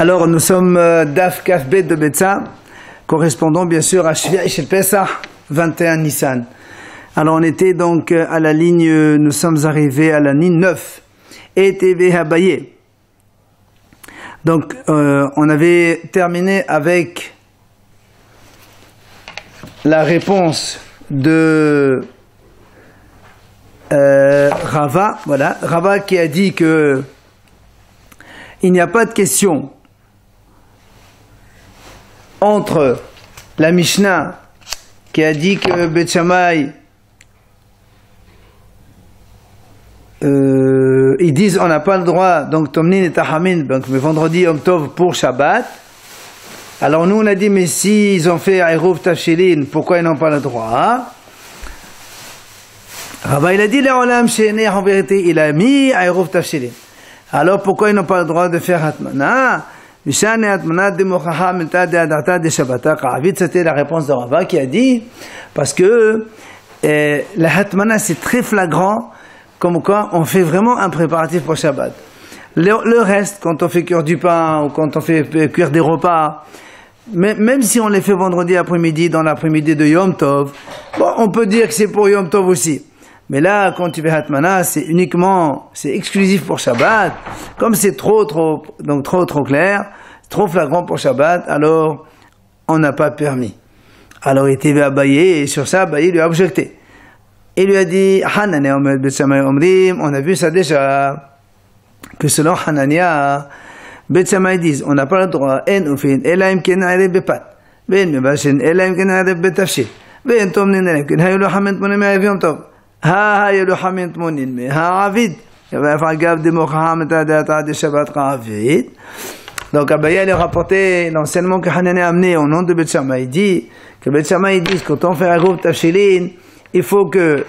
Alors nous sommes Daf Kaf Bet de Betsa, correspondant bien sûr à Shvi'ah Pesach, 21 Nissan. Alors on était donc à la ligne, nous sommes arrivés à la ligne 9, et TV Habaye. Donc on avait terminé avec la réponse de Rava, voilà, Rava qui a dit que il n'y a pas de question entre la Mishnah qui a dit que Beth Shammai ils disent on n'a pas le droit, donc Tomnin et Tahamin, donc le vendredi Yom Tov pour Shabbat. Alors nous on a dit mais si ils ont fait Eruv Tafshilin, pourquoi ils n'ont pas le droit? Rava il a dit l'Olam She'eneh, en vérité il a mis Eruv Tafshilin. Alors pourquoi ils n'ont pas le droit de faire Hatmana? C'était la réponse de Rava qui a dit parce que la Hatmana c'est très flagrant, comme quoi on fait vraiment un préparatif pour Shabbat. Le reste, quand on fait cuire du pain ou quand on fait cuire des repas, même si on les fait vendredi après-midi dans l'après-midi de Yom Tov, bon, on peut dire que c'est pour Yom Tov aussi. Mais là, quand tu fais Hatmana, c'est exclusif pour Shabbat. Comme c'est trop clair, trop flagrant pour Shabbat, alors on n'a pas permis. Alors il était Abaye, et sur ça, Abaye lui a objecté. Il lui a dit, Hanania Omed Bet Shammai Omrim, on a vu ça déjà, que selon Hanania, Bet Shammai disent, on n'a pas le droit, En Ufin, Elaim Ken Areb Bepat, Ben Mebashin, Elaim Ken Areb Betafshi, Ben Tomnin Elaim Ken Hayulu Hamint Monim Avion Tov. Donc Abaye a rapporté l'enseignement que Hanan a amené au nom de Beth Shammai. Il dit que Beth Shammai dit que quand on fait Eruv Tafshilin, il faut que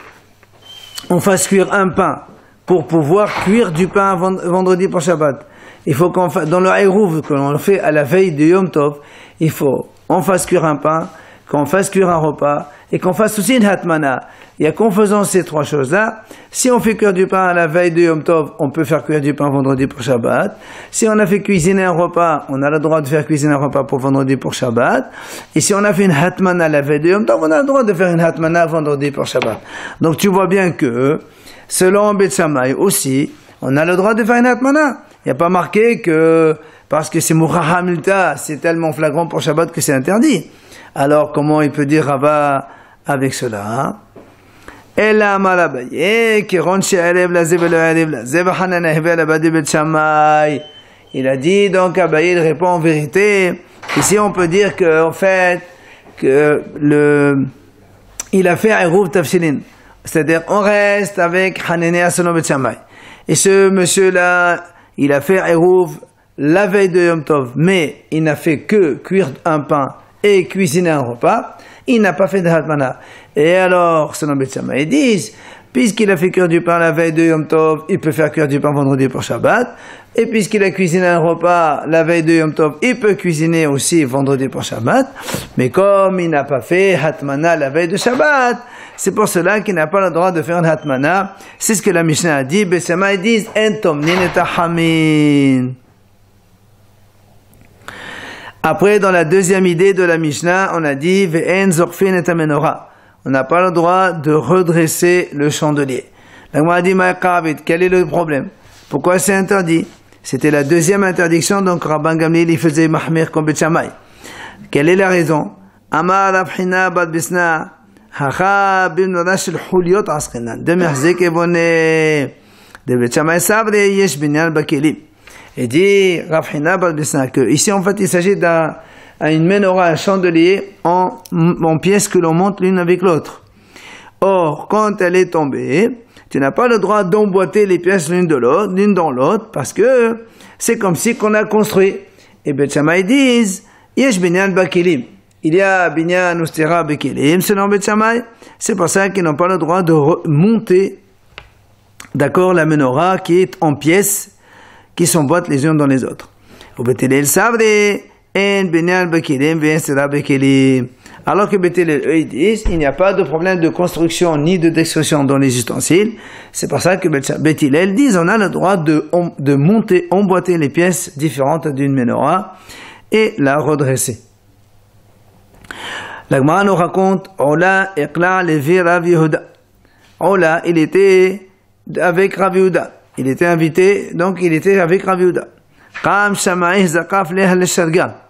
on fasse cuire un pain pour pouvoir cuire du pain vendredi pour Shabbat. Il faut qu'on fasse, dans le Eruv que l'on fait à la veille de Yom Tov, il faut qu'on fasse cuire un pain, qu'on fasse cuire un repas et qu'on fasse aussi une Hatmana. Il y a qu'en faisant ces trois choses-là, si on fait cuire du pain à la veille de Yom Tov, on peut faire cuire du pain vendredi pour Shabbat. Si on a fait cuisiner un repas, on a le droit de faire cuisiner un repas pour vendredi pour Shabbat. Et si on a fait une Hatmana à la veille de Yom Tov, on a le droit de faire une Hatmana vendredi pour Shabbat. Donc tu vois bien que, selon Beth Shammai aussi, on a le droit de faire une Hatmana. Il n'y a pas marqué que, parce que c'est Mouchaha Multa, c'est tellement flagrant pour Shabbat que c'est interdit. Alors comment il peut dire Rava avec cela, hein? Il a dit donc Abaye il répond en vérité. Ici on peut dire que en fait que il a fait Eruv Tafshilin, c'est-à-dire on reste avec Hanania selon Bet Shammai. Et ce monsieur là il a fait Eruv la veille de Yom Tov, mais il n'a fait que cuire un pain et cuisiner un repas. Il n'a pas fait de Hatmana. Et alors, selon Beth Shammai, ils disent, puisqu'il a fait cuire du pain la veille de Yom Tov, il peut faire cuire du pain vendredi pour Shabbat. Et puisqu'il a cuisiné un repas la veille de Yom Tov, il peut cuisiner aussi vendredi pour Shabbat. Mais comme il n'a pas fait Hatmana la veille de Shabbat, c'est pour cela qu'il n'a pas le droit de faire une Hatmana. C'est ce que la Mishnah a dit. Beth Shammai disent, En Tomnin et Tahamin. Après, dans la deuxième idée de la Mishnah, on a dit Ve'en zorfin et amenora. On n'a pas le droit de redresser le chandelier. La Gemara dit Ma'akavit, quel est le problème? Pourquoi c'est interdit? C'était la deuxième interdiction, donc Rabban Gamliel il faisait mahmir comme Beth Shammai. Quelle est la raison? Amar Rabhina bad bisna hacha bin nodash el huliot askenan de merzek evone de Beth Shammai sabre yesh binyan bakelim. Et dit Rabhina Balbisna que ici en fait il s'agit d'une menorah, un chandelier en pièces que l'on monte l'une avec l'autre. Or, quand elle est tombée, tu n'as pas le droit d'emboîter les pièces l'une dans l'autre, parce que c'est comme si qu'on a construit. Et Beth Shammai disent Yesh binyan bakelim. Il y a binyan ustira bakelim selon Beth Shammai. C'est pour ça qu'ils n'ont pas le droit de monter, d'accord, la menorah qui est en pièces qui s'emboîtent les uns dans les autres. Alors que Beth Hillel, eux, ils disent, il n'y a pas de problème de construction ni de destruction dans les ustensiles. C'est pour ça que Beth Hillel disent, on a le droit de monter, emboîter les pièces différentes d'une menorah et la redresser. La Gemara nous raconte, Ola Ekla Levi Rav Yehuda. Ola, il était avec Rav Yehuda. Il était invité, donc il était avec Rav Yehuda. Qam Shama'ih Zakaf Leh Lesharga.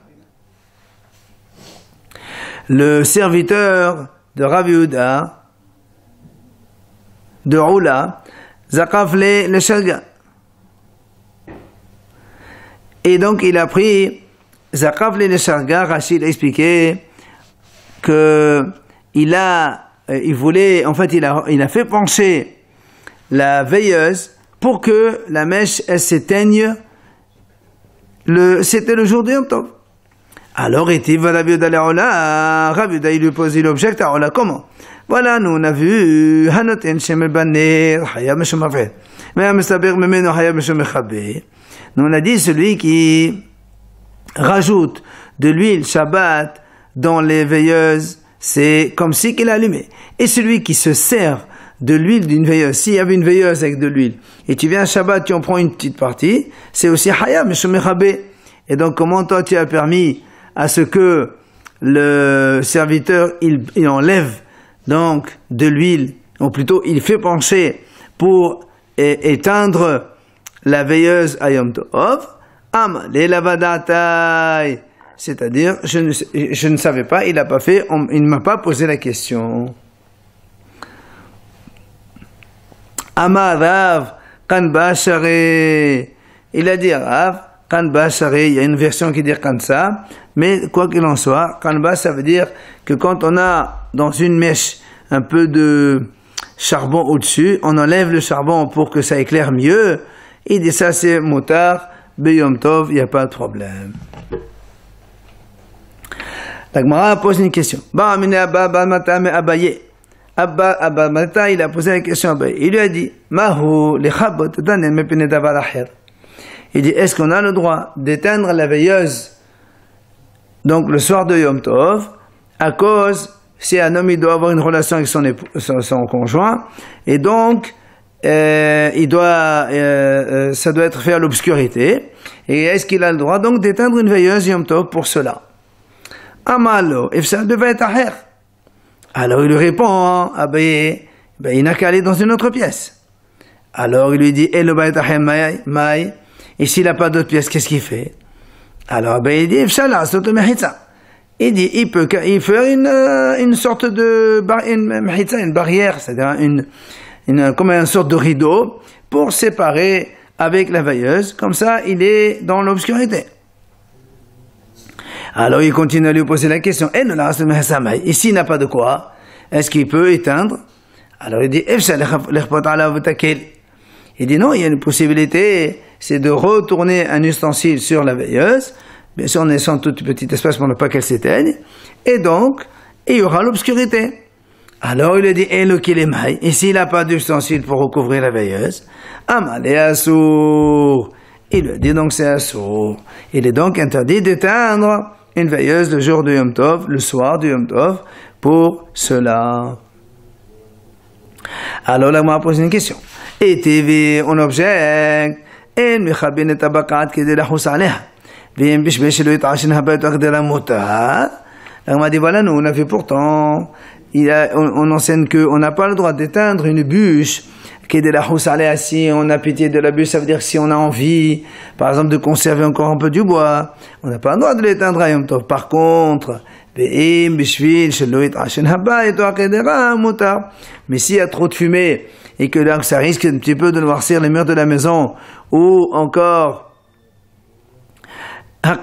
Le serviteur de Rav Yehuda, de Ola, Zakaf Leh Lesharga. Et donc il a pris Zakaf Leh Lesharga. Rachid a expliqué que il a fait pencher la veilleuse pour que la mèche elle s'éteigne. C'était le jour de Yom Tov. Alors Rav Yehuda il lui pose l'objecte à Ola, comment? Voilà, nous on a vu Hanoten Shem Baner Hayab Meshom Mafed. Mais Mesaber Memeno Hayab Meshom Mechabe. Nous on a dit celui qui rajoute de l'huile Shabbat dans les veilleuses, c'est comme si qu'il a allumé. Et celui qui se sert de l'huile d'une veilleuse, s'il y avait une veilleuse avec de l'huile, et tu viens à Shabbat, tu en prends une petite partie, c'est aussi Hayab Meshom Mechabe. Et donc comment toi tu as permis à ce que le serviteur il enlève donc de l'huile, ou plutôt il fait pencher pour éteindre la veilleuse à Yom Tov, c'est-à-dire je ne savais pas, il ne m'a pas posé la question. Amarav Kanba Share, il a dit Rav Kanba Share, il y a une version qui dit Kansa, mais quoi qu'il en soit, Kanba ça veut dire que quand on a dans une mèche un peu de charbon au-dessus, on enlève le charbon pour que ça éclaire mieux. Il dit ça c'est motard, Beyom Tov, il n'y a pas de problème. La Gemara pose une question. Abba Mata, il a posé la question à Abaye. Il lui a dit, Mahu lechabot danen mepene davar acher. Il dit, est-ce qu'on a le droit d'éteindre la veilleuse, donc le soir de Yom Tov, à cause, si un homme il doit avoir une relation avec son conjoint, et donc ça doit être fait à l'obscurité, et est-ce qu'il a le droit donc d'éteindre une veilleuse Yom Tov pour cela? Amalo, ifsa devait être aher. Alors il lui répond, il n'a qu'à aller dans une autre pièce. Alors il lui dit, et s'il n'a pas d'autre pièce, qu'est-ce qu'il fait? Alors il dit, il dit, il peut faire une sorte de une barrière, c'est-à-dire comme une sorte de rideau pour séparer avec la veilleuse, comme ça il est dans l'obscurité. Alors il continue à lui poser la question, et s'il n'a pas de quoi, est-ce qu'il peut éteindre? Alors il dit, il dit non, il y a une possibilité, c'est de retourner un ustensile sur la veilleuse, bien sûr en laissant tout petit espace pour ne pas qu'elle s'éteigne, et donc il y aura l'obscurité. Alors il lui dit, et s'il n'a pas d'ustensile pour recouvrir la veilleuse, il lui dit donc c'est assour. Il est donc interdit d'éteindre une veilleuse le jour de Yom Tov, le soir de Yom Tov, pour cela. Alors là, on pose une question. Et TV, on objecte, en mechabin et tabakat kede lahus aleha. V'im bishbesh lo yitashin habayt akdera mutar. Là, on m'a dit, voilà, nous, on a fait pourtant, on enseigne qu'on n'a pas le droit d'éteindre une bûche, si on a pitié de la bûche, ça veut dire si on a envie, par exemple, de conserver encore un peu du bois, on n'a pas le droit de l'éteindre à Yom Tov. Par contre, mais s'il y a trop de fumée, et que là, ça risque un petit peu de noircir les murs de la maison, ou encore, pour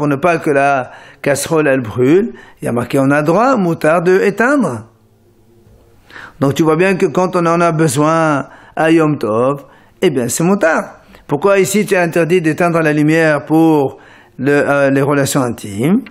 ne pas que la casserole, elle brûle, il y a marqué, on a droit, moutard, de éteindre. Donc tu vois bien que quand on en a besoin à Yom Tov, eh bien c'est moutard. Pourquoi ici tu as interdit d'éteindre la lumière pour les relations intimes?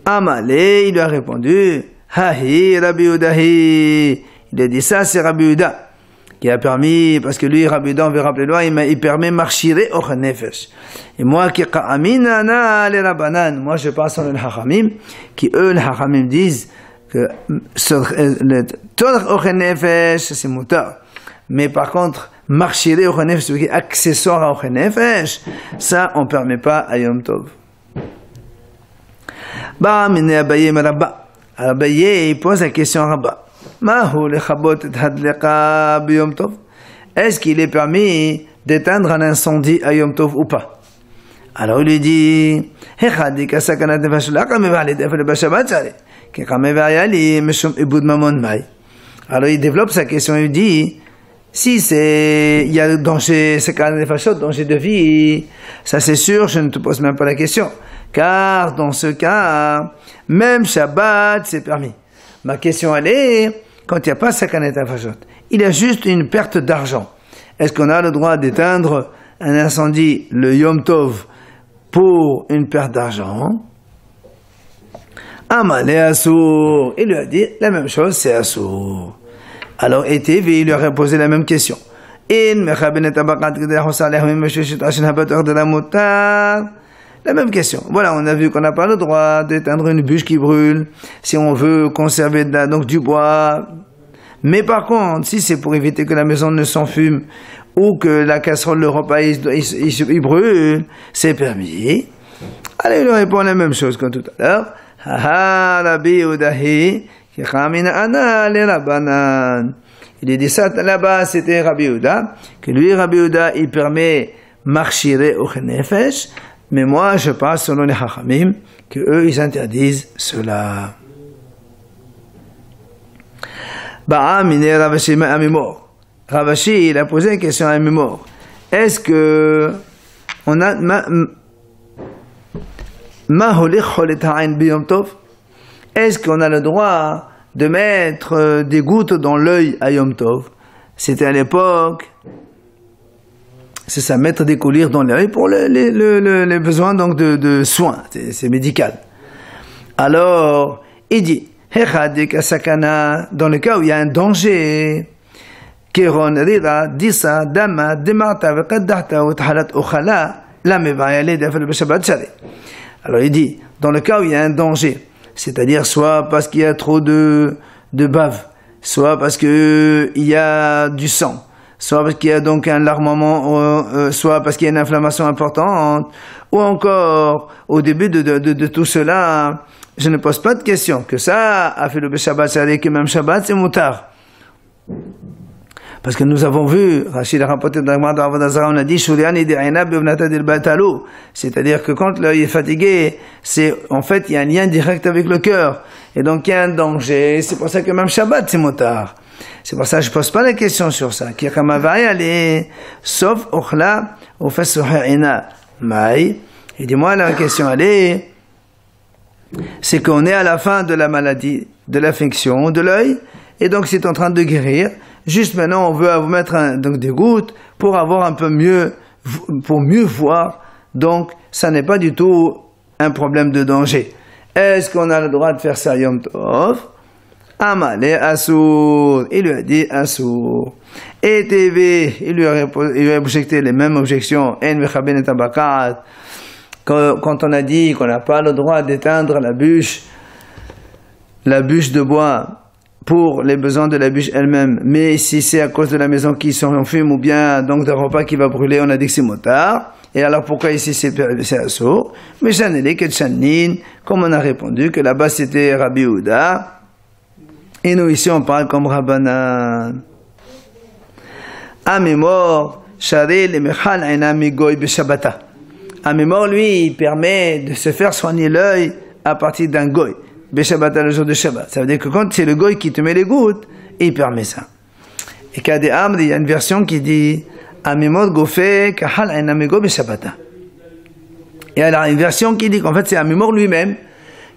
Amalé, il lui a répondu, Hahi, Rabbi Udahi. Il a dit ça, c'est Rabbi Uda. qui a permis, parce que lui, Rabbi Yehuda, on verra plus loin, il permet marchiré och nefesh. Et moi, qui qa'aminana les Rabbanan, moi je passe sur le Hachamim, qui eux, les Hachamim disent que le todach och nefesh, c'est mutar. Mais par contre, marchiré och nefesh, ce qui est accessoire à och nefesh, ça, on ne permet pas à Yom Tov. Bah, mine Abaye Rabba. Abaye, il pose la question à Rabba. Est-ce qu'il est permis d'éteindre un incendie à Yom Tov ou pas? Alors il lui dit, alors il développe sa question et il dit, si il y a danger, c'est danger de vie, ça c'est sûr, je ne te pose même pas la question. Car dans ce cas, même Shabbat c'est permis. Ma question elle est, quand il n'y a pas Sakanet Nefashot, il y a juste une perte d'argent. Est-ce qu'on a le droit d'éteindre un incendie, le Yom Tov, pour une perte d'argent? Amalé Assour, il lui a dit la même chose, c'est Assour. Alors Etevi, il lui a posé la même question. La même question. Voilà, on a vu qu'on n'a pas le droit d'éteindre une bûche qui brûle si on veut conserver donc du bois. Mais par contre, si c'est pour éviter que la maison ne s'enfume ou que la casserole, le repas, il brûle, c'est permis. Allez, il lui répond la même chose que tout à l'heure. Il est dit ça là-bas, c'était Rabbi Yehuda, que lui, Rabbi Yehuda, il permet marchiré och nefesh. Mais moi, je passe selon les Hachamim, que eux, ils interdisent cela. Ravashi, il a posé une question à Amimor. Est-ce que on a est-ce qu'on a le droit de mettre des gouttes dans l'œil à Yom Tov? C'était à l'époque. C'est ça, mettre des collyres dans l'œil pour les besoins donc de soins, c'est médical. Alors, il dit, dans le cas où il y a un danger, alors il dit, dans le cas où il y a un danger, c'est-à-dire soit parce qu'il y a trop de bave, soit parce qu'il y a du sang, soit parce qu'il y a donc un larmoiement, soit parce qu'il y a une inflammation importante, ou encore, au début de tout cela, je ne pose pas de question, que ça a fait le Shabbat, c'est-à-dire que même Shabbat, c'est moutard. Parce que nous avons vu, Rachid a rapporté dans la Avodah, on a dit, c'est-à-dire que quand l'œil est fatigué, en fait, il y a un lien direct avec le cœur, et donc il y a un danger, c'est pour ça que même Shabbat, c'est moutard. C'est pour ça que je ne pose pas la question sur ça. Sauf Ochla, ou Fesuha'ina, Maï. Et dis-moi, la question, elle est, c'est qu'on est à la fin de la maladie, de l'infection de l'œil, et donc c'est en train de guérir. Juste maintenant, on veut vous mettre donc des gouttes pour avoir un peu mieux, pour mieux voir. Donc, ça n'est pas du tout un problème de danger. Est-ce qu'on a le droit de faire ça Yom Tov? Amalé Assour, il lui a dit Assour. Et TV, il lui a objecté les mêmes objections. Quand on a dit qu'on n'a pas le droit d'éteindre la bûche de bois pour les besoins de la bûche elle-même, mais si c'est à cause de la maison qui s'enfume ou bien donc d'un repas qui va brûler, on a dit que c'est motard. Et alors pourquoi ici c'est Assour? Mais Chanelé que Chanin, comme on a répondu que là-bas c'était Rabbi Yehuda. Et nous ici on parle comme Rabbanan. Amimor, Sharé le Mechal Ainami Goy Beshabata. Amimor, lui, il permet de se faire soigner l'œil à partir d'un Goy. Beshabata, le jour de Shabbat. Ça veut dire que quand c'est le Goy qui te met les gouttes, il permet ça. Et qu'à des Amr, il y a une version qui dit Amimor Gofé Kahal Ainami Goy Beshabata. Et alors une version qui dit qu'en fait c'est Amimor lui-même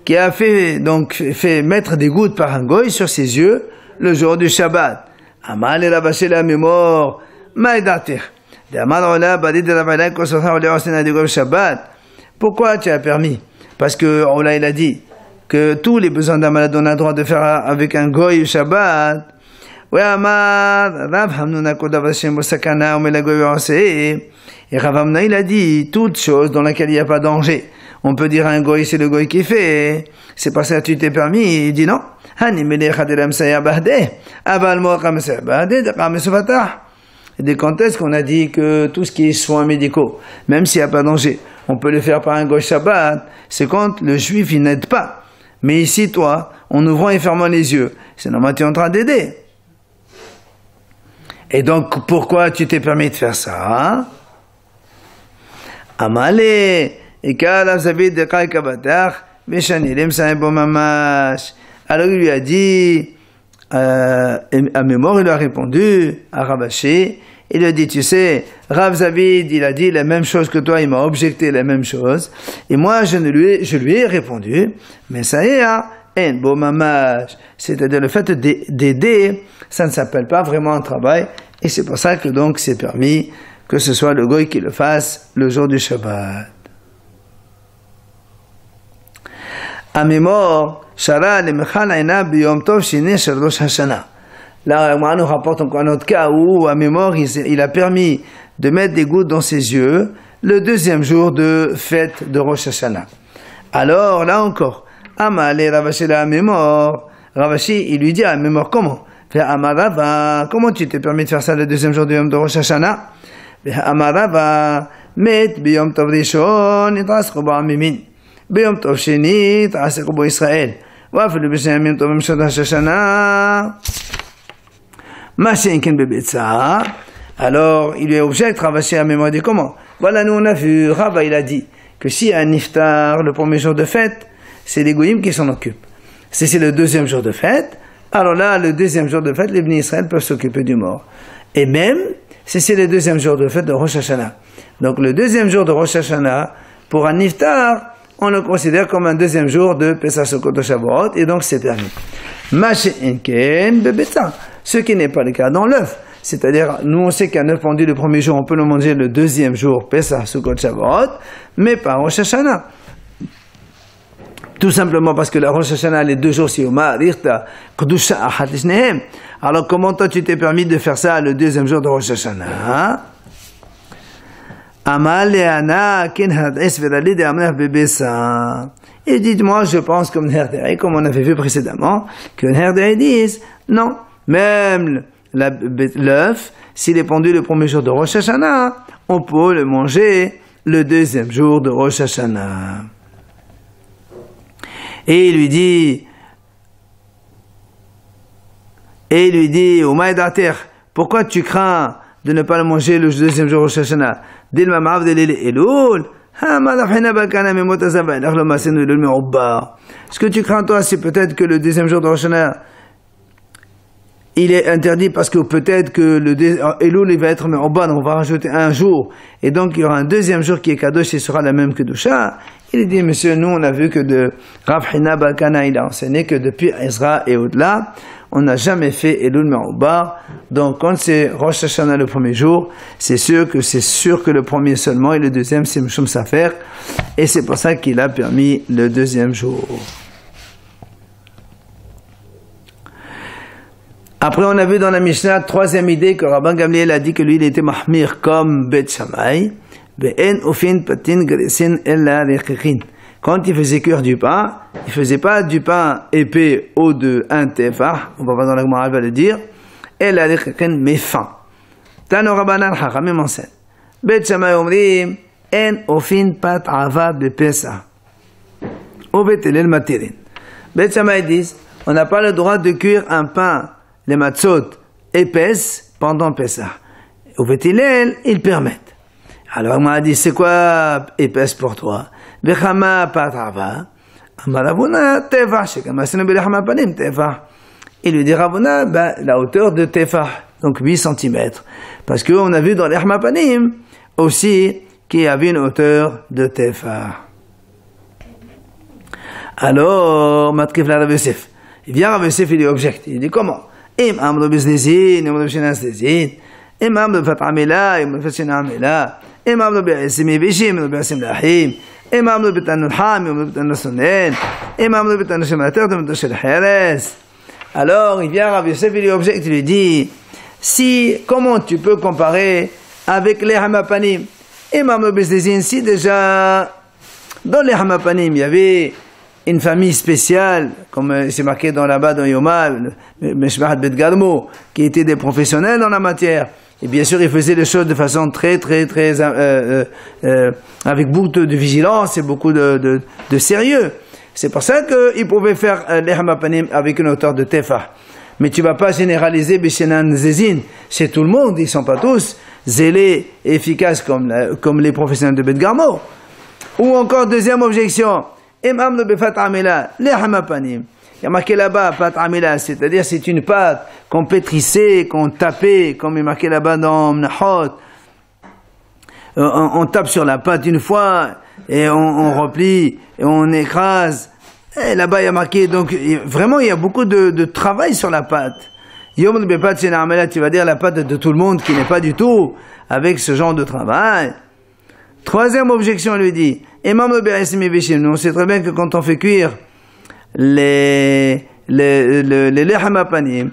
qui a fait mettre des gouttes par un goy sur ses yeux le jour du Shabbat. Amal et Rabaché la mémoire, maïdatir. Pourquoi tu as permis? Parce que Allah il a dit que tous les besoins d'un malade on a le droit de faire avec un goy au Shabbat. Et Rav Hamna, il a dit, toute chose dans laquelle il n'y a pas de danger. On peut dire à un goy, c'est le goy qui fait. C'est pas ça que tu t'es permis. Il dit non. Et dès quand est-ce qu'on a dit que tout ce qui est soins médicaux, même s'il n'y a pas de danger, on peut le faire par un goy Shabbat, c'est quand le juif, il n'aide pas. Mais ici, toi, en ouvrant et fermant les yeux, c'est normal, tu es en train d'aider. Et donc, pourquoi tu t'es permis de faire ça? Amale, alors il lui a dit, à mémoire, il lui a répondu à Ravashi, il lui a dit, tu sais, Rav Zavid, il a dit la même chose que toi, il m'a objecté la même chose, et moi, je lui ai répondu, mais ça y est, hein, c'est-à-dire le fait d'aider, ça ne s'appelle pas vraiment un travail, et c'est pour ça que donc c'est permis que ce soit le goy qui le fasse le jour du Shabbat. À mémoire, Shara le Mechal Aina Biyom Tov Shine Shel Rosh Hashanah. Là, on nous rapporte encore un autre cas où, à mémoire, il a permis de mettre des gouttes dans ses yeux le deuxième jour de fête de Rosh Hashanah. Alors, là encore, Amale Ravashi la mémoire. Ravashi, il lui dit à mémoire comment? Amarava, comment tu t'es permis de faire ça le deuxième jour de Rosh Hashanah? Amarava, met Biyom Tov Rishon, Itrascho Ba'amimin. Biyom Tov Sheni, Itrascho Ba'Israël. Wafelu B'Shem Yom Tov Rosh Hashanah. Mashenken Bebetza. Alors, il lui objecte, Ravashi à mémoire, dit comment? Voilà, nous on a vu, Rava il a dit que si un iftar, le premier jour de fête, c'est les goyim qui s'en occupent. Si c'est le deuxième jour de fête, alors là, le deuxième jour de fête, les Bnei Israël peuvent s'occuper du mort. Et même, si c'est le deuxième jour de fête de Rosh Hashanah. Donc le deuxième jour de Rosh Hashanah, pour un iftar, on le considère comme un deuxième jour de Pesach Sukkot Shavuot, et donc c'est permis. Mashenken bebetza, ce qui n'est pas le cas dans l'œuf. C'est-à-dire, nous on sait qu'un œuf pendu le premier jour, on peut le manger le deuxième jour, Pesach Sukkot Shavuot, mais pas Rosh Hashanah. Tout simplement parce que la Rosh Hashanah, les 2 jours, c'est Yoma, Rirta, Kedusha, Achat Shnehem. Alors comment toi tu t'es permis de faire ça le deuxième jour de Rosh Hashanah? Amal le'ana ken had'es verali de amneh bebesa. Et dites-moi, je pense comme Nerdei, comme on avait vu précédemment, que Nerdei disent, non, même l'œuf, s'il est pendu le premier jour de Rosh Hashanah, on peut le manger le deuxième jour de Rosh Hashanah. Et il lui dit, Umaydater, pourquoi tu crains de ne pas le manger le deuxième jour au Rosh Hashanah? Dilma ma'av de l'Elul, ce que tu crains toi, c'est peut-être que le deuxième jour de Rosh Hashanah, il est interdit parce que peut-être que le Elul il va être Me'oban, on va rajouter un jour, et donc il y aura un deuxième jour qui est Kadosh et sera la même que Kedusha. Il dit, monsieur, nous on a vu que de Rav Hina Bakana, il a enseigné que depuis Ezra et au-delà, on n'a jamais fait Elul Me'obar. Donc quand c'est Rosh Hashanah le premier jour, c'est sûr que le premier seulement et le deuxième c'est Mishum Safer, et c'est pour ça qu'il a permis le deuxième jour. Après, on a vu dans la Mishnah, troisième idée, que Rabban Gamliel a dit que lui, il était mahmir comme Bet Shammai. Quand il faisait cuire du pain, il faisait pas du pain épais au de un tefah, on va voir dans la Gemara, il va le dire, mais fin. Tano Rabbanan Chachamim enseigne. Bet Shammai omrim, en ofin pat ava bepesa. Ou bet elel matirin. Bet Shammai disent, on n'a pas le droit de cuire un pain, les matzot épaisses pendant Pessah. Au Vétilel, ils permettent. Alors, on m'a dit, c'est quoi épaisse pour toi? Bechama patava. Amaravuna teva. Shekamasinu belechama panim teva. Il lui dit, Ravuna, la hauteur de tefa. Donc 8 cm. Parce qu'on a vu dans l'echama panim aussi qu'il y avait une hauteur de tefa. Alors, matkif la Rav Yosef. Il vient Rav Yosef, il lui objecte. Il dit, comment? Im amlo biznezin, im amlo bishnazezin, im amlo b'fat'amela, im amlo b'fat'shin'amela, im amlo b'asim b'ishim, im amlo b'asim lahim, im amlo b'tanul ham, im amlo b'tanul sonen, im amlo b'tanul shemater, im amlo shel cheres. Alors, il vient Rav Yosef, il lui objecte, il lui dit, comment tu peux comparer avec les Hamapanim? Et Mamre Bezdezine, si déjà, dans les Hamapanim, il y avait une famille spéciale, comme c'est marqué là-bas dans Yoma, Meshmahat Bet Garmo, qui étaient des professionnels dans la matière. Et bien sûr, ils faisaient les choses de façon très, avec beaucoup de vigilance et beaucoup de sérieux. C'est pour ça qu'ils pouvaient faire les Hamapanim avec une hauteur de Tefa. Mais tu ne vas pas généraliser Bishenan Zezin chez tout le monde. Ils ne sont pas tous zélés et efficaces comme les professionnels de Bet Garmo. Ou encore, deuxième objection, Imam le Befat Amela, les Hamapanim. Il y a marqué là-bas, pâte amila, c'est-à-dire c'est une pâte qu'on pétrissait, qu'on tapait, comme il est marqué là-bas dans Mnachot. On tape sur la pâte une fois, et on replie, et on écrase. Et là-bas, il y a marqué, donc, vraiment, il y a beaucoup de travail sur la pâte. Yom le Befat Amela, tu vas dire la pâte de tout le monde, qui n'est pas du tout avec ce genre de travail. Troisième objection, lui dit, Imam le Be'asim Bishim, nous on sait très bien que quand on fait cuire les hamapanim,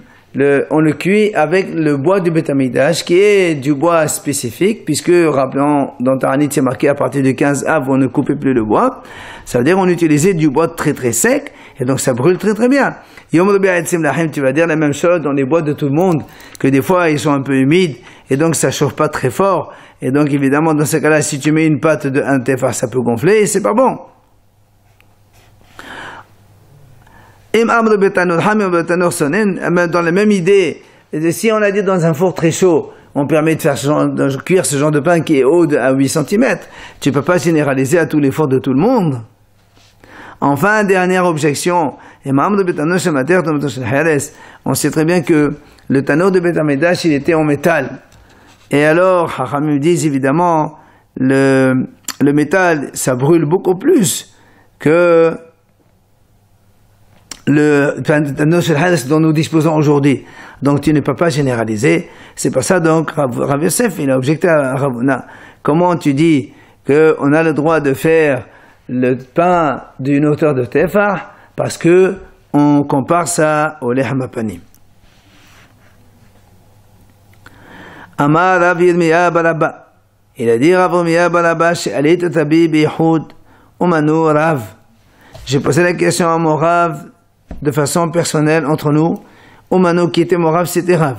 on le cuit avec le bois du Beth Amikdash, qui est du bois spécifique, puisque, rappelons, dans Taranit, c'est marqué à partir du 15 Av, on ne coupait plus le bois. Ça veut dire on utilisait du bois très sec, et donc ça brûle très bien. Yom Lahim, tu vas dire la même chose dans les bois de tout le monde, que des fois ils sont un peu humides, et donc ça chauffe pas très fort, et donc évidemment dans ce cas-là, si tu mets une pâte de 1 tefah, ça peut gonfler, et c'est pas bon. Dans la même idée, si on a dit dans un four très chaud, on permet de cuire ce genre de pain qui est haut à 8 cm, tu ne peux pas généraliser à tous les fours de tout le monde. Enfin, dernière objection, on sait très bien que le tanor de Beth Amikdash, il était en métal. Et alors, Chachamim disent évidemment, le métal, ça brûle beaucoup plus que le tanor shel Hades dont nous disposons aujourd'hui. Donc tu ne peux pas généraliser. C'est pour ça donc Rav Yosef, il a objecté à Ravuna. Comment tu dis qu'on a le droit de faire le pain d'une hauteur de Tefah parce que on compare ça au Lehm Hapanim. Amar Rav Yirmiyah Baraba. Il a dit Rav Yirmiyah Baraba, She'alit tabi bihud umanu Rav. J'ai posé la question à mon Rav de façon personnelle entre nous. Umanu qui était mon Rav, c'était Rav.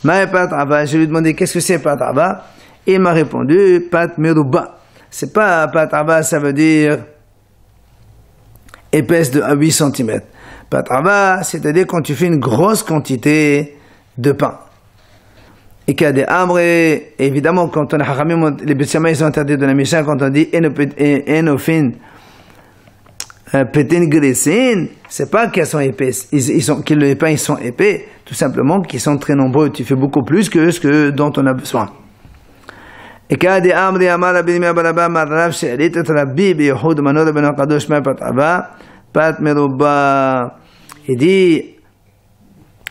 Ma pat Rava, je lui ai demandé qu'est-ce que c'est pat Rava. Et il m'a répondu pat meruba. C'est pas pat Rava, ça veut dire épaisse de 8 cm. Pat Rava, c'est-à-dire quand tu fais une grosse quantité de pain. Et qu'il y a des arbres, et évidemment, quand on a haramim, les Betsama, ils sont interdits de la Mishnah, quand on dit enofin, pétin grécine, c'est pas qu'elles sont épaisses, que les pains ils sont épais, tout simplement qu'ils sont très nombreux. Tu fais beaucoup plus que ce dont on a besoin. Et qu'il y a des arbres, et amar abinimia balaba, marrav, she'elit et rabbi, biyahud, manod, ben akadosh, ma patava, pat meruba. Il dit,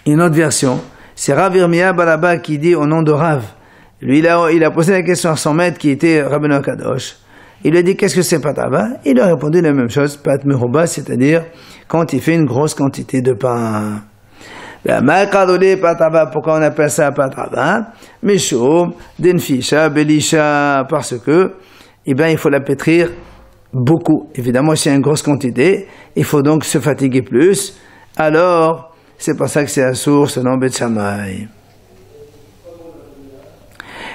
une autre version, c'est Rav Yirmiyah Baraba qui dit au nom de Rav. Lui, il a posé la question à son maître qui était Rabbeinu Kadosh. Il lui a dit qu'est-ce que c'est patava? Il a répondu la même chose, pat meruba, c'est-à-dire quand il fait une grosse quantité de pain. Pourquoi on appelle ça patava? Meshum, denfisha, belisha, parce que, il faut la pétrir beaucoup. Évidemment, s'il y a une grosse quantité, il faut donc se fatiguer plus. Alors, c'est pour ça que c'est la source non Bet Shammai.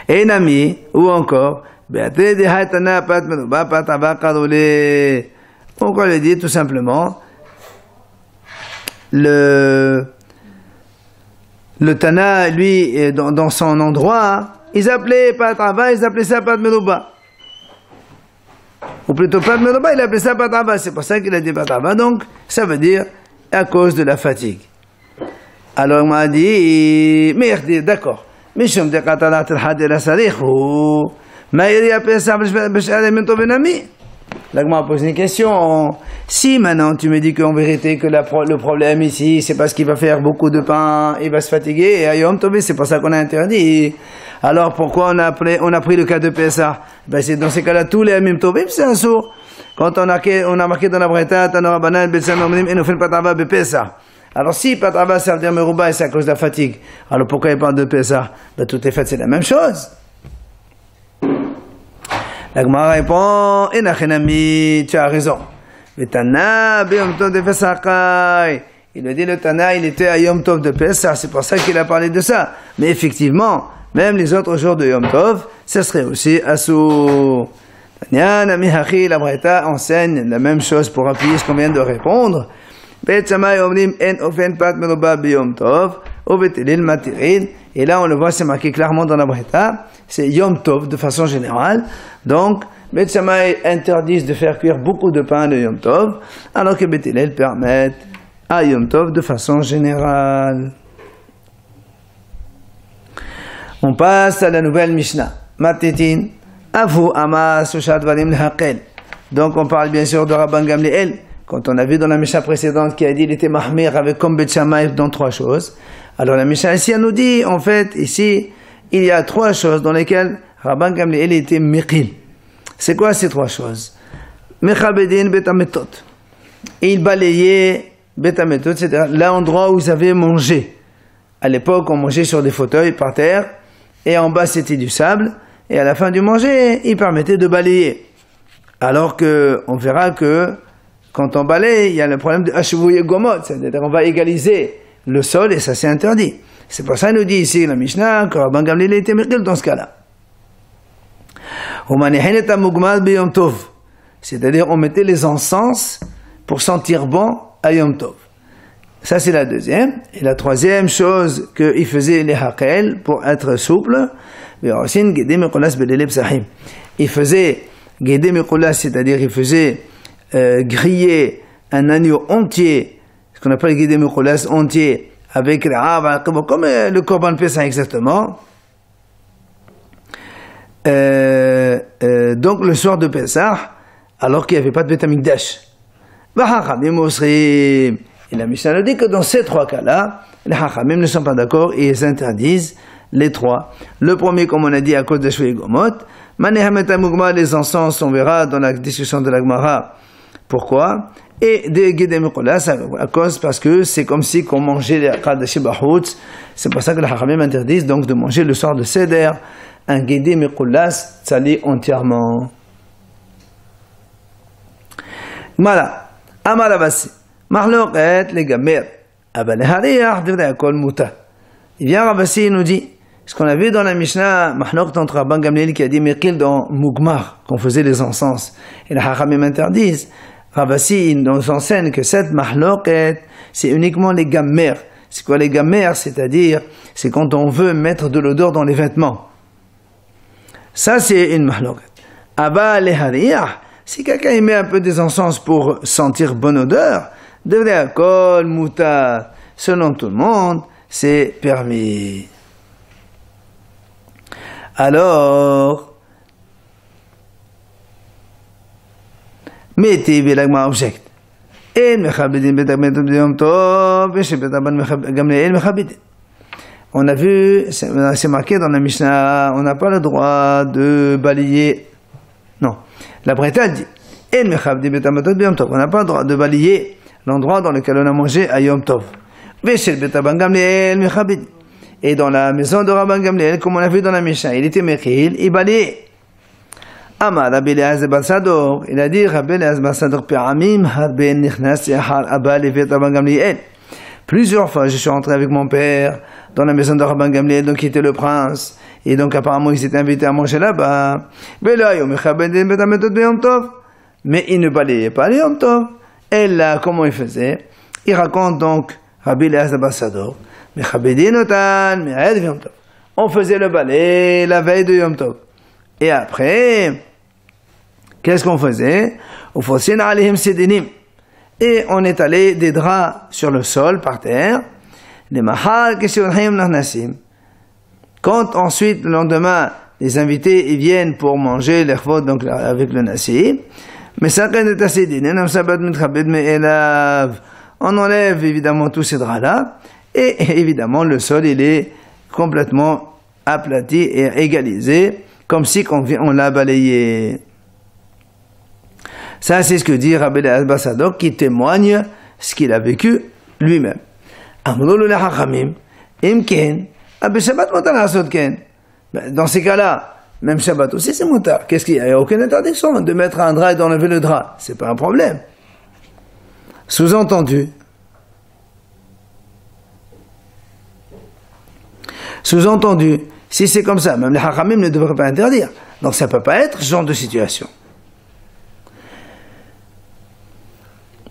Et Nami, ou encore, pourquoi le dit tout simplement, le Tana, lui, dans son endroit, ils appelaient Patrava, ils appelaient ça Pat Meruba. Ou plutôt Pat Meruba, il appelait ça Patrava. C'est pour ça qu'il a dit Patrava. Donc, ça veut dire à cause de la fatigue. Alors, il m'a dit, merde, d'accord. Mais je me dis, Katalat al-Had el-Asarichu, Maïri appelle ça B'Shalemento Benami. Là, il m'a posé une question. Si maintenant tu me dis qu'en vérité que le problème ici, c'est parce qu'il va faire beaucoup de pain, il va se fatiguer, et à Yom Tov, c'est pour ça qu'on a interdit. Alors pourquoi on a pris le cas de Pessah? Ben c'est dans ces cas-là, tous les Yom Tovim, c'est un sourd. Quand on a marqué dans la Breta, Tanora Banan, Betsan Omnim, et nous fait le Patava Bepessah. Alors si Patrava ça veut dire Meruba et c'est à cause de la fatigue, alors pourquoi il parle de Pessah? Ben, toutes les fêtes c'est la même chose. La Gemara répond, Enachenami, tu as raison. Le Tana, Yom Tov de Pesachai. Il a dit le Tana, il était à Yom Tov de Pesach, c'est pour ça qu'il a parlé de ça. Mais effectivement, même les autres jours de Yom Tov, ce serait aussi Assour. Tanya, Nami Hachi, la Breta enseigne la même chose pour appuyer ce qu'on vient de répondre. Bet Shammai Omrim En Ofen Pat Meruba B'Yom Tov, Ovetelil Matirin. Et là, on le voit, c'est marqué clairement dans la Breta. C'est Yom Tov de façon générale. Donc, Bet Shammai interdisent de faire cuire beaucoup de pain de Yom Tov, alors que Bet Hillel permettent à Yom Tov de façon générale. On passe à la nouvelle Mishnah. Matetin, Avu Amas Ushadvarim Lehakel. Donc, on parle bien sûr de Rabban Gamliel. Quand on a vu dans la Mishnah précédente qui a dit qu'il était Mahmir avec comme Bet Shammai dans 3 choses. Alors la Mishnah ici, elle nous dit, en fait, ici, il y a 3 choses dans lesquelles Rabban Gamliel était Mekil. C'est quoi ces 3 choses? Mechabedin betametot. Et il balayait betametot, c'est-à-dire l'endroit où ils avaient mangé. À l'époque, on mangeait sur des fauteuils par terre, et en bas c'était du sable, et à la fin du manger, il permettait de balayer. Alors que, on verra que, quand on balaye, il y a le problème de Hashvouye Gomot, c'est-à-dire on va égaliser le sol, et ça c'est interdit. C'est pour ça qu'il nous dit ici, la Mishnah, que Rabban Gamliel était Mekil dans ce cas-là. C'est-à-dire on mettait les encens pour sentir bon à Yom Tov. Ça c'est la deuxième. Et la troisième chose qu'il faisait les hakel pour être souple, il faisait Gedé Mekulas, c'est-à-dire il faisait griller un agneau entier, ce qu'on appelle Gedé Mekulas entier, avec comme le Korban Pesach exactement. Donc le soir de Pesach, alors qu'il n'y avait pas de Beth Amikdash. Et la Mishnah nous dit que dans ces 3 cas-là, les Hachamim ne sont pas d'accord et ils interdisent les 3. Le premier, comme on a dit, à cause de Shvei Gomot. Les encens, on verra dans la discussion de la Gemara pourquoi. Et des Gedé Mekulas, à cause, parce que c'est comme si qu'on mangeait les Kadashi Bahutz. C'est pour ça que les Hachamim interdisent donc de manger le soir de Seder un Gedé Mekulas sali entièrement. Voilà. Amar Abassi. Mahloket le gamer. Abane Hariach devrait kol muta. Il vient Abassi et nous dit, ce qu'on a vu dans la Mishnah, Mahloket entre Rabban Gamliel qui a dit Mekil dans Mugmar, qu'on faisait les encens. Et les Hachamim interdisent. Ravasi nous enseigne que cette mahloket, c'est uniquement les gammer. C'est quoi les gammer? C'est-à-dire, c'est quand on veut mettre de l'odeur dans les vêtements. Ça, c'est une mahloket. Aba le hariyah, si quelqu'un met un peu des encens pour sentir bonne odeur, devrait kol muta. Selon tout le monde, c'est permis. Alors, mettez l'agma object. Et mechabedin betametot b'yom tov, et shebetaban gamliel mechabedin. On a vu, c'est marqué dans la Mishnah, on n'a pas le droit de balayer. Non, la Breta dit, et mechabedin betametot b'yom tov. On n'a pas le droit de balayer l'endroit dans lequel on a mangé à Yom Tov. Et shebetaban gamliel mechabedin. Et dans la maison de Rabban Gamliel, comme on a vu dans la Mishnah, il était mechil, il balayait. Amar Rabbi Eliezer bar Sadok, il a dit Rabbi Eliezer bar Sadok Pe'amim harben nichnas yachar abba levet Rabban Gamliel. Plusieurs fois, je suis rentré avec mon père dans la maison de Rabban Gamliel, donc il était le prince, et donc apparemment il s'était invité à manger là-bas. Mais il ne balayait pas les Yom Tov. Et là, comment il faisait? Il raconte donc Rabbi Eliezer bar Sadok, on faisait le balai la veille de Yom Tov. Et après, qu'est-ce qu'on faisait? Et on étalait des draps sur le sol, par terre. Quand ensuite, le lendemain, les invités ils viennent pour manger l'ervot, donc avec le nasi, on enlève évidemment tous ces draps-là, et évidemment le sol il est complètement aplati et égalisé, comme si on l'a balayé. Ça, c'est ce que dit Rabbi Eliezer bar Sadok, qui témoigne ce qu'il a vécu lui-même. אמרו לו לחכמים, אם כן, בשבת מותר לעשות כן. Dans ces cas-là, même Shabbat aussi c'est moutar. Qu'est-ce qu'il y a? Il n'y a aucune interdiction de mettre un drap et d'enlever le drap. C'est pas un problème. Sous-entendu, si c'est comme ça, même les hachamim ne devraient pas interdire. Donc ça ne peut pas être ce genre de situation.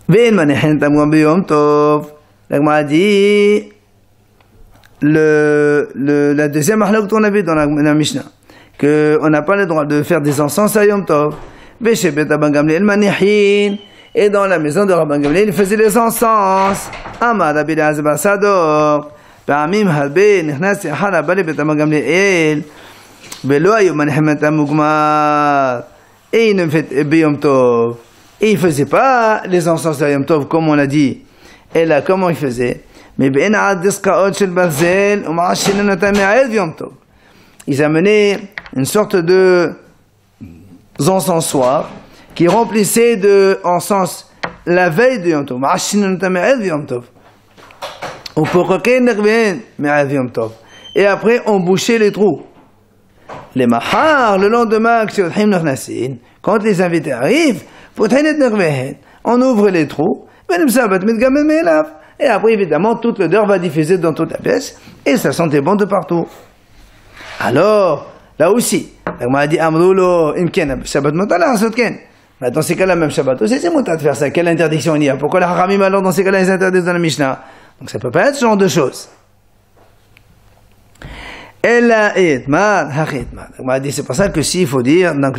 La Gemara dit la deuxième mahlok qu'on a vu dans la Mishnah, qu'on n'a pas le droit de faire des encens à Yom Tov. Et dans la maison de Rabban Gamliel, il faisait les encens. Amar Rabbi Eliezer bar Sadok. פעמים הרבה נכנס אחד הבא לבית המגמליאל ולא היו מניחים את המוגמר et ביום טוב. Et il ne faisait pas les encens de Yom Tov comme on l'a dit. Et là, comment il faisait? Mais ben ad disqaot shel barzel um'ashinan otam me'aed Yom Tov. Ils amenaient une sorte de encensoir qui remplissait de encens la veille de Yom Tov. Um'ashinan otam me'aed Yom Tov. Et après on bouchait les trous. Les mahar, le lendemain, quand les invités arrivent, on ouvre les trous, et après évidemment toute l'odeur va diffuser dans toute la pièce, et ça sentait bon de partout. Alors, là aussi, on m'a dit, dans ces cas-là, même Shabbat aussi, c'est mouta de faire ça. Quelle interdiction il y a? Pourquoi les haramim alors dans ces cas-là ils interdisent dans la Mishnah? Donc ça ne peut pas être ce genre de choses. C'est pour ça que si il faut dire, donc,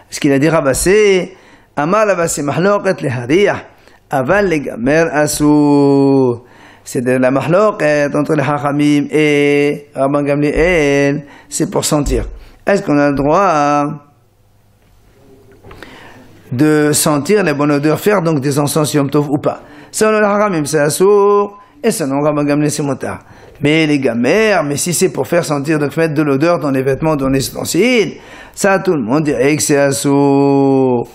ce qu'il a dit Rabassé, Amar Rabassé, mahloqet lehariyah, aval legamer asur. C'est de la mahloqet entre les hachamim et Rabban Gamliel, c'est pour sentir. Est-ce qu'on a le droit de sentir les bonnes odeurs, faire donc des encens Yom Tov ou pas? Selon les haramim, c'est assour, et selon Rabban Gamliel, c'est moutar. Mais les gamères, mais si c'est pour faire sentir, donc mettre de l'odeur dans les vêtements, dans les ustensiles, ça tout le monde dirait que c'est assour.